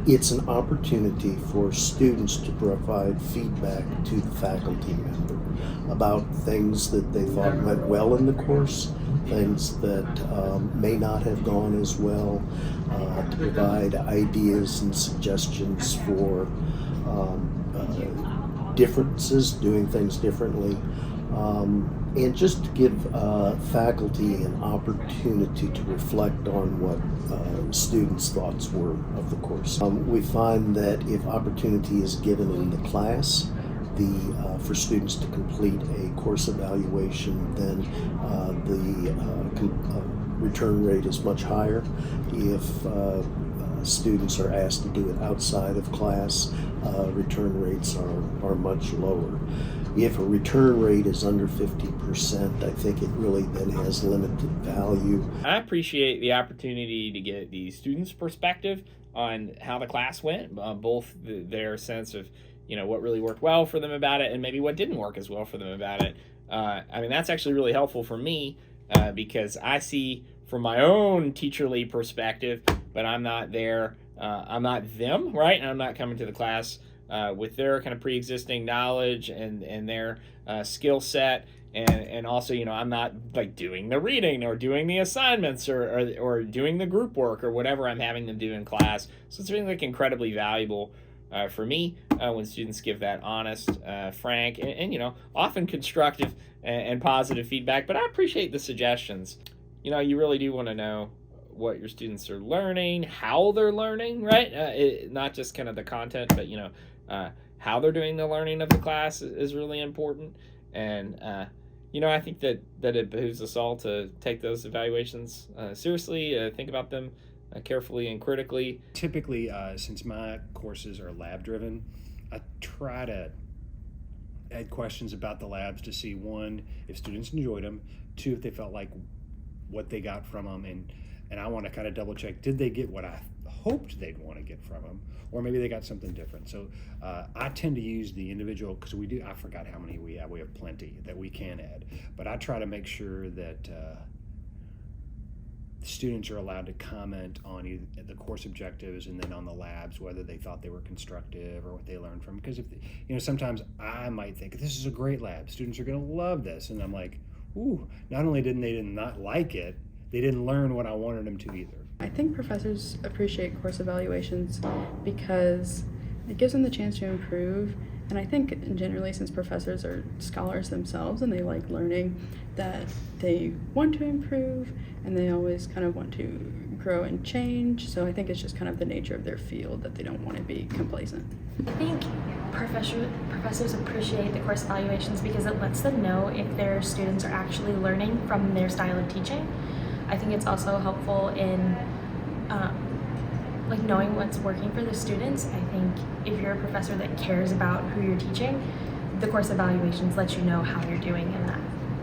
It's an opportunity for students to provide feedback to the faculty member about things that they thought went well in the course, things that may not have gone as well, to provide ideas and suggestions for differences, doing things differently, and just to give faculty an opportunity to reflect on what students' thoughts were of the course. We find that if opportunity is given in the class, for students to complete a course evaluation, then return rate is much higher. If students are asked to do it outside of class, return rates are much lower. If a return rate is under 50%, I think it really then has limited value. I appreciate the opportunity to get the students' perspective on how the class went, both their sense of what really worked well for them about it and maybe what didn't work as well for them about it. I mean, that's actually really helpful for me because I see from my own teacherly perspective, but I'm not there. I'm not them, right? And I'm not coming to the class with their kind of pre-existing knowledge and their skill set. And also, I'm not like doing the reading or doing the assignments or doing the group work or whatever I'm having them do in class. So it's really like incredibly valuable for me when students give that honest, frank, and often constructive and positive feedback. But I appreciate the suggestions. You really do want to know what your students are learning, how they're learning, right? Not just kind of the content, but how they're doing the learning of the class is really important. And I think that it behooves us all to take those evaluations seriously, think about them carefully and critically. Typically, since my courses are lab driven, I try to add questions about the labs to see, one, if students enjoyed them, two, if they felt like what they got from them, and I want to kind of double check, did they get what I hoped they'd want to get from them, or maybe they got something different. So I tend to use the individual, because I forgot how many we have plenty that we can add, but I try to make sure that students are allowed to comment on either the course objectives and then on the labs, whether they thought they were constructive or what they learned from. Because sometimes I might think this is a great lab, students are going to love this, and I'm like, ooh, not only did they not like it, they didn't learn what I wanted them to either. I think professors appreciate course evaluations because it gives them the chance to improve. And I think generally, since professors are scholars themselves and they like learning, that they want to improve and they always kind of want to grow and change. So I think it's just kind of the nature of their field that they don't want to be complacent. I think professors appreciate the course evaluations because it lets them know if their students are actually learning from their style of teaching. I think it's also helpful in knowing what's working for the students. I think if you're a professor that cares about who you're teaching, the course evaluations let you know how you're doing in that.